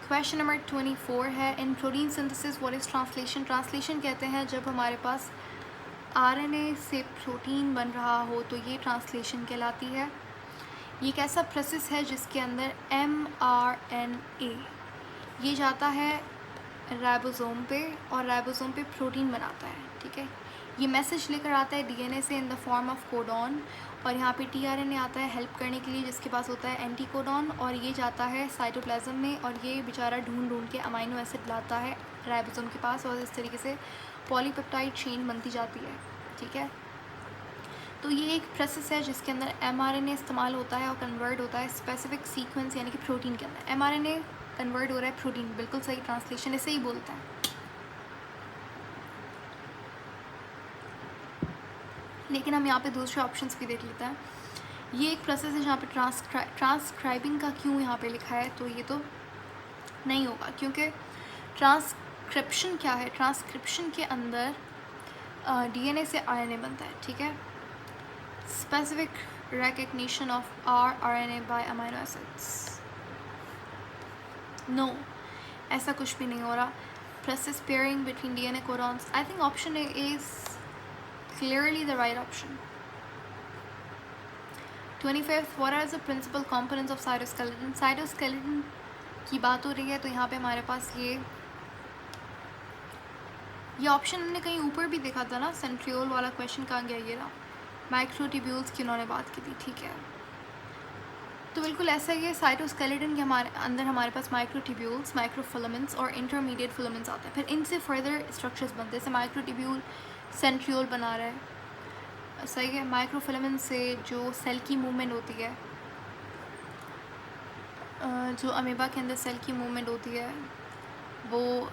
क्वेश्चन नंबर 24 है, इन protein synthesis what is translation. Translation कहते हैं जब हमारे पास RNA से प्रोटीन बन रहा हो, तो ये ट्रांसलेशन कहलाती है। ये एक ऐसा प्रोसेस है जिसके अंदर mRNA ये जाता है राइबोसोम पे, और राइबोसोम पे प्रोटीन बनाता है, ठीक है। ये मैसेज लेकर आता है DNA से in the form of codon, और यहाँ पे tRNA आता है हेल्प करने के लिए, जिसके पास होता है एंटीकोडॉन, और ये जाता है साइटोप्लाज्म में, और ये बेचारा ढूंढ के अमाइनो एसिड लाता है राइबोसोम के पास, और इस तरीके से पॉलीपेप्टाइड चेन बनती जाती है, ठीक है। तो ये एक प्रोसेस है जिसके अंदर mRNA इस्तेमाल होता है और कन्वर्ट होता है स्पेसिफिक सीक्वेंस यानी कि प्रोटीन के अंदर। mRNA कन्वर्ट हो रहा है प्रोटीन, बिल्कुल सही, ट्रांसलेशन ऐसे ही बोलता है। लेकिन हम यहाँ पे दूसरे ऑप्शंस भी देख लेते हैं। ये एक प्रोसेस है जहाँ पे ट्रांसक्राइबिंग का क्यों यहाँ पे लिखा है, तो ये तो नहीं होगा, क्योंकि ट्रांसक्रिप्शन क्या है, ट्रांसक्रिप्शन के अंदर DNA से RNA बनता है, ठीक है। Specific recognition of rRNA by amino acids, no, ऐसा कुछ भी नहीं हो रहा. Process pairing between DNA codons. I think option A is clearly the right option. 25th, what are the principal components of cytoskeleton? Cytoskeleton की बात हो रही है तो यहाँ पे हमारे पास ये ऑप्शन हमने कहीं ऊपर भी देखा था ना, सेंट्रियोल वाला क्वेश्चन कहाँ गया, ये रहा. माइक्रोट्यूब्यूल्स की उन्होंने बात की थी, ठीक है. तो बिल्कुल ऐसा ही है. साइटोस्केलेटन के अंदर हमारे पास माइक्रोट्यूब्यूल्स, माइक्रोफिलामेंट्स और इंटरमीडिएट फिलामेंट्स आते हैं. फिर इनसे फर्दर स्ट्रक्चर्स बनते हैं. जैसे माइक्रोट्यूब्यूल सेंट्रियोल बना रहा है, सही है. माइक्रोफिलामेंट से जो सेल की मूवमेंट होती है, जो अमीबा के अंदर सेल की मूवमेंट होती है, वो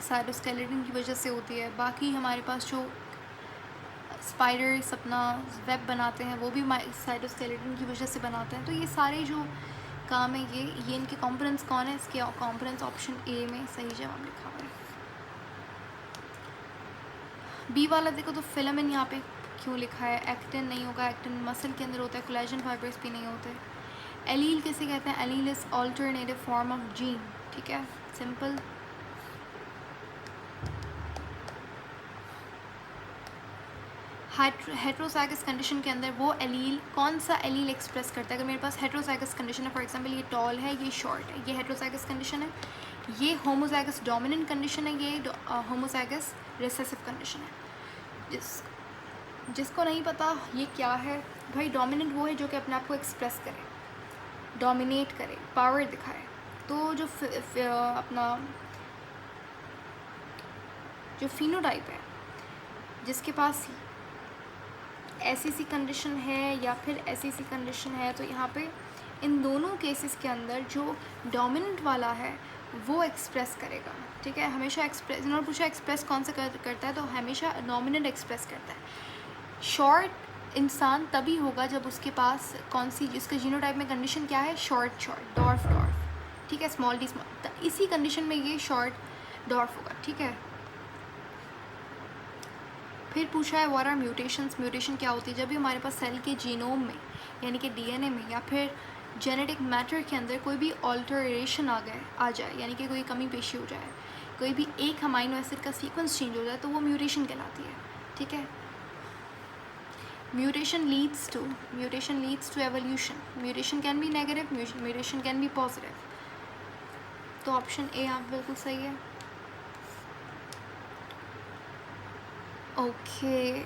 साइटोस्केलेटन की वजह से होती है. बाकी हमारे पास जो स्पाइडर्स अपना वेब बनाते हैं वो भी साइटोस्केलेटन की वजह से बनाते हैं. तो ये सारे जो काम है ये इनके कंपोनेंट्स कौन है? इसके कंपोनेंट्स ऑप्शन ए में सही जवाब लिखा हुआ है. बी वाला देखो तो फिलामेंट यहाँ पे क्यों लिखा है? एक्टिन नहीं होगा, एक्टिन मसल के अंदर होता है. कोलेजन फाइबर्स भी नहीं होते. एलील किसे कहते हैं? Allele is alternative form of gene, ठीक है, सिंपल. हेट्रोसाइगस कंडीशन के अंदर वो एलील, कौन सा एलील एक्सप्रेस करता है? अगर मेरे पास हेट्रोसाइगस कंडीशन है, फॉर एग्जांपल ये टॉल है, ये शॉर्ट है, ये हेट्रोसाइगस कंडीशन है. ये होमोजाइगस डोमिनेंट कंडीशन है, ये होमोजाइगस रिसेसिव कंडीशन है. जिसको नहीं पता ये क्या है भाई, डोमिनेंट वो है जो कि अपने आप को एक्सप्रेस करे, डोमिनेट करे, पावर दिखाए. तो जो अपना जो फिनोटाइप है जिसके पास ऐसी सी कंडीशन है या फिर ऐसी सी कंडीशन है, तो यहाँ पे इन दोनों केसेस के अंदर जो डोमिनेंट वाला है वो एक्सप्रेस करेगा, ठीक है. हमेशा एक्सप्रेस, इन्होंने पूछा एक्सप्रेस कौन सा करता है, तो हमेशा डोमिनेंट एक्सप्रेस करता है. शॉर्ट इंसान तभी होगा जब उसके पास कौन सी, जिसके जीनोटाइप में कंडीशन क्या है? शॉर्ट, डॉर्फ, ठीक है, स्मॉल डी स्मॉल. इसी कंडीशन में ये शॉर्ट डॉर्फ होगा, ठीक है. फिर पूछा है व्हाट आर म्यूटेशंस. म्यूटेशन क्या होती है? जब भी हमारे पास सेल के जीनोम में यानी कि डीएनए में या फिर जेनेटिक मैटर के अंदर कोई भी ऑल्टरेशन आ जाए, यानी कि कोई कमी पेशी हो जाए, कोई भी एक अमाइनो एसिड का सीक्वेंस चेंज हो जाए, तो वो म्यूटेशन कहलाती है, ठीक है. Mutation leads to evolution. Mutation can be negative, mutation can be positive. तो ऑप्शन ए आप बिल्कुल सही है. ओके,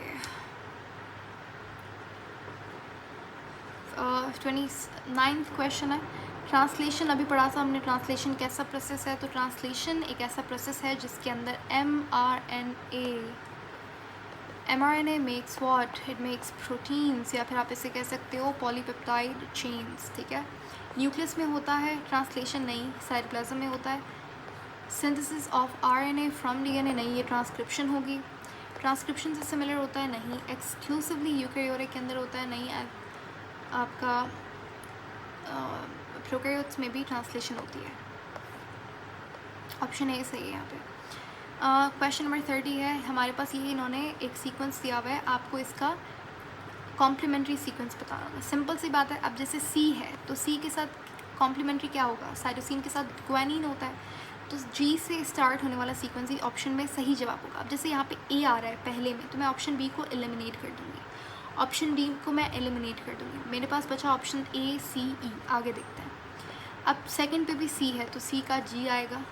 29th क्वेश्चन है ट्रांसलेशन. अभी पढ़ा था हमने ट्रांसलेशन कैसा प्रोसेस है. तो ट्रांसलेशन एक ऐसा प्रोसेस है जिसके अंदर mRNA makes what, it makes proteins, या फिर आप इसे कह सकते हो पॉलीपेप्टाइड चेन्स, ठीक है. न्यूक्लियस में होता है ट्रांसलेशन, नहीं. साइटोप्लाज्म में होता है. Synthesis of RNA from DNA, नहीं. ये ट्रांसक्रिप्शन होगी. ट्रांसक्रिप्शन से सिमिलर होता है, नहीं. एक्सक्लूसिवली यूकैरियोटिक के अंदर होता है, नहीं. आपका प्रोकैरियोट्स में भी ट्रांसलेशन होती है. ऑप्शन ए सही है यहाँ पे. क्वेश्चन नंबर 30 है हमारे पास. ये इन्होंने एक सीक्वेंस दिया हुआ है, आपको इसका कॉम्प्लीमेंट्री सीक्वेंस बताना होगा. सिंपल सी बात है. अब जैसे सी है तो सी के साथ कॉम्प्लीमेंट्री क्या होगा? साइटोसिन के साथ ग्वानिन होता है. तो जी से स्टार्ट होने वाला सीक्वेंस ही ऑप्शन में सही जवाब होगा. अब जैसे यहाँ पे ए आ रहा है पहले में, तो मैं ऑप्शन बी को एलिमिनेट कर दूँगी, ऑप्शन डी को मैं एलिमिनेट कर दूँगी. मेरे पास बचा ऑप्शन ए, सी, ई. आगे देखते हैं. अब सेकंड पे भी सी है तो सी का जी आएगा.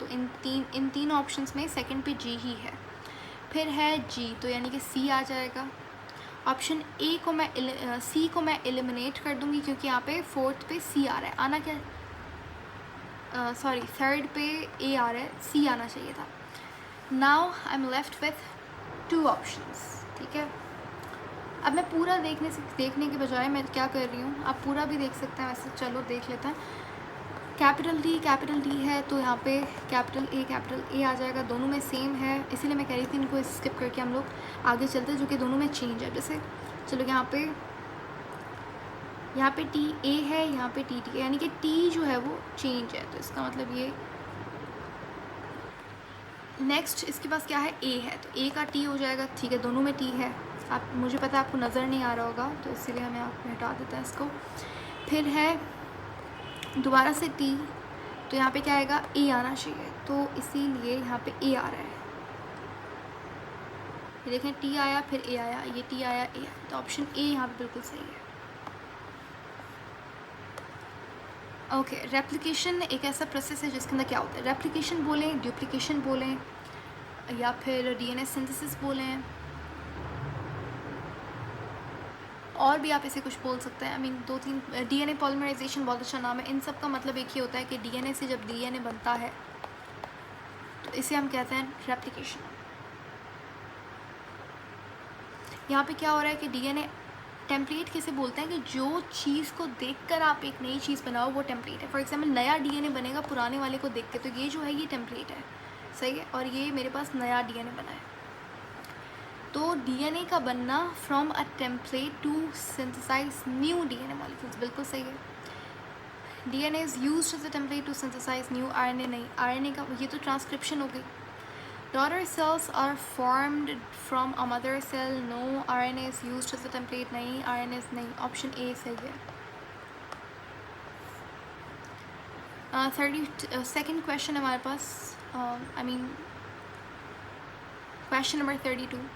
तो इन तीन ऑप्शंस में सेकंड पे जी ही है. फिर है जी, तो यानी कि सी आ जाएगा. ऑप्शन ए को मैं सी को मैं एलिमिनेट कर दूँगी क्योंकि यहाँ पे फोर्थ पे सी आ रहा है. आना क्या, सॉरी थर्ड पे ए आ रहा है, सी आना चाहिए था. Now I am left with 2 options, ठीक है. अब मैं पूरा देखने के बजाय मैं क्या कर रही हूँ, आप पूरा भी देख सकते हैं वैसे. चलो देख लेते हैं. कैपिटल डी है तो यहाँ पे कैपिटल ए आ जाएगा. दोनों में सेम है, इसीलिए मैं कह रही थी इनको स्किप करके हम लोग आगे चलते हैं, जो कि दोनों में चेंज है. जैसे चलो यहाँ पे टी ए है, यहाँ पे टी टी, यानी कि टी जो है वो चेंज है. तो इसका मतलब ये नेक्स्ट इसके पास क्या है? ए है, तो ए का टी हो जाएगा, ठीक है. दोनों में टी है. आप, मुझे पता है आपको नज़र नहीं आ रहा होगा, तो इसीलिए हमें आपको हटा देता है इसको. फिर है दोबारा से टी, तो यहाँ पे क्या आएगा, ए आना चाहिए, तो इसीलिए यहाँ पे ए आ रहा है। ये देखें टी आया फिर ए आया, ये टी आया ए आया, तो ऑप्शन ए यहाँ पे बिल्कुल सही है। ओके, रेप्लिकेशन एक ऐसा प्रोसेस है जिसके अंदर क्या होता है, रेप्लिकेशन बोलें, डुप्लीकेशन बोलें, या फिर डीएनए सिंथेसिस बोलें, और भी आप इसे कुछ बोल सकते हैं। आई मीन 2-3 डीएनए पॉलीमराइजेशन बहुत अच्छा नाम है। इन सब का मतलब एक ही होता है कि डीएनए से जब डीएनए बनता है तो इसे हम कहते हैं रेप्लिकेशन। यहाँ पे क्या हो रहा है कि डीएनए टेम्पलेट किसे बोलते हैं, कि जो चीज़ को देखकर आप एक नई चीज़ बनाओ वो टेम्पलेट है। फॉर एग्जांपल नया डीएनए बनेगा पुराने वाले को देख के, तो ये जो है ये टेम्पलेट है, सही है, और ये मेरे पास नया डीएनए बना है। तो डीएनए का बनना from a template to synthesise new DNA molecules, बिल्कुल सही है। DNA is used as a template to synthesise new RNA, नहीं, आरएनए का ये तो ट्रांसक्रिप्शन हो गई। Daughter cells are formed from a mother cell. No, RNA is used as a template. नहीं, RNA is नहीं, ऑप्शन ए सही है। 32nd क्वेश्चन हमारे पास, I mean question number 32,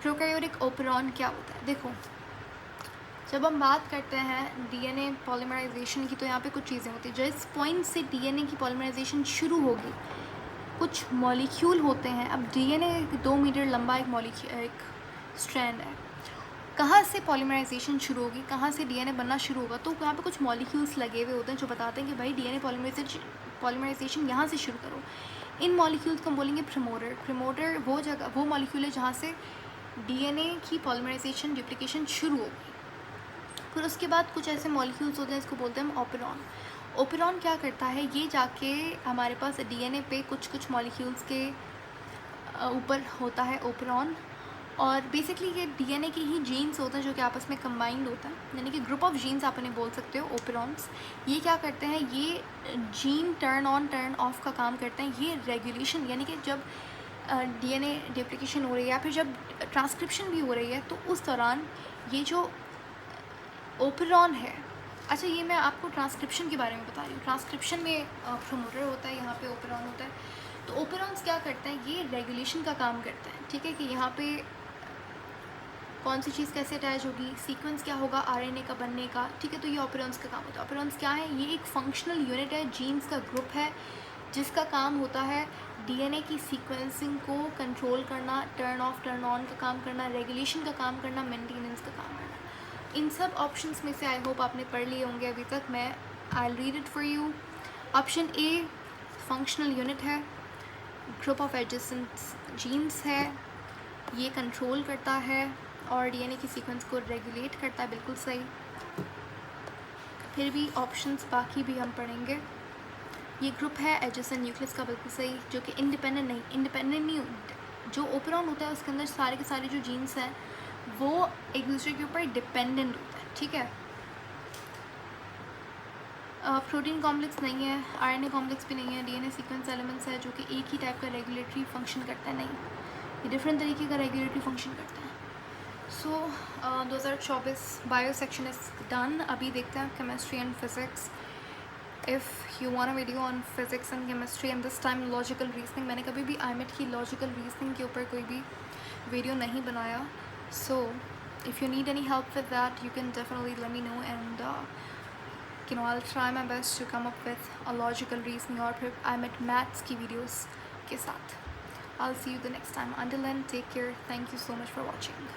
prokaryotic operon क्या होता है। देखो, जब हम बात करते हैं डीएनए पॉलीमराइजेशन की, तो यहाँ पे कुछ चीज़ें होती हैं। जिस पॉइंट से डीएनए की पॉलीमराइजेशन शुरू होगी, कुछ मॉलिक्यूल होते हैं। अब डीएनए 2 मीटर लंबा एक स्ट्रैंड है, कहाँ से पॉलीमराइजेशन शुरू होगी, कहाँ से डीएनए बनना शुरू होगा, तो यहाँ पे कुछ मॉलिक्यूल्स लगे हुए होते हैं जो बताते हैं कि भाई डीएनए पॉलीमराइजेशन यहाँ से शुरू करो। इन मॉलिक्यूल्स को हम बोलेंगे प्रमोटर। प्रमोटर वो जगह, वो मॉलिक्यूल है जहाँ से डीएनए की पॉलीमराइजेशन डुप्लीकेशन शुरू होगी। फिर उसके बाद कुछ ऐसे मॉलिक्यूल्स होते हैं, इसको बोलते हैं हम ओपेरॉन। ओपेरॉन क्या करता है, ये जाके हमारे पास डीएनए पे कुछ मॉलिक्यूल्स के ऊपर होता है ओपेरॉन, और बेसिकली ये डीएनए के ही जीन्स होते हैं जो कि आपस में कंबाइंड होता है, यानी कि ग्रुप ऑफ जीन्स आप उन्हें बोल सकते हो ओपेरॉन्स। ये क्या करते हैं, ये gene turn on turn off का काम करते हैं। ये रेगुलेशन, यानी कि जब डीएनए डुप्लीकेशन हो रही है या फिर जब ट्रांसक्रिप्शन भी हो रही है, तो उस दौरान ये जो ओपेरॉन है, अच्छा ये मैं आपको ट्रांसक्रिप्शन के बारे में बता रही हूँ। ट्रांसक्रिप्शन में प्रमोटर होता है, यहाँ पे ओपेरॉन होता है। तो ओपेरॉन्स क्या करते हैं, ये रेगुलेशन का काम करते हैं, ठीक है, कि यहाँ पे कौन सी चीज़ कैसे अटैच होगी, सीक्वेंस क्या होगा आरएनए का बनने का, ठीक है, तो ये ओपेरॉन्स का काम होता है। ओपेरॉन्स क्या है, ये एक फंक्शनल यूनिट है, जीन्स का ग्रुप है, जिसका काम होता है डीएनए की सीक्वेंसिंग को कंट्रोल करना, टर्न ऑफ टर्न ऑन का काम करना, रेगुलेशन का काम करना, मेंटेनेंस का काम करना। इन सब ऑप्शंस में से आई होप आपने पढ़ लिए होंगे अभी तक। मैं I read it for you. Option A functional unit है, ग्रुप ऑफ एडजेसेंट जीन्स है, ये कंट्रोल करता है और डीएनए की सीक्वेंस को रेगुलेट करता है, बिल्कुल सही। फिर भी ऑप्शंस बाकी भी हम पढ़ेंगे। ये ग्रुप है एडजेसेंट न्यूक्लियस का, बिल्कुल सही, जो कि इंडिपेंडेंट नहीं, जो ओपेरॉन होता है उसके अंदर सारे के सारे जो जीन्स हैं वो एक दूसरे के ऊपर डिपेंडेंट होता है, ठीक है। प्रोटीन कॉम्प्लेक्स नहीं है, आरएनए कॉम्प्लेक्स भी नहीं है, डीएनए सीक्वेंस एलिमेंट्स है जो कि एक ही टाइप का रेगुलेटरी फंक्शन करता है, नहीं, ये डिफरेंट तरीके का रेगुलेटरी फंक्शन करता है। सो 2024 बायो सेक्शन इज डन। अभी देखते हैं chemistry and physics. If you want a video on physics and chemistry and this time logical reasoning, मैंने कभी भी आईमेट की लॉजिकल रीजनिंग के ऊपर कोई भी वीडियो नहीं बनाया। So if you need any help with that, you can definitely let me know, and I'll try my best to come up with a logical reasoning, or फिर I'm at maths की videos के साथ। I'll see you the next time. Until then, take care. Thank you so much for watching.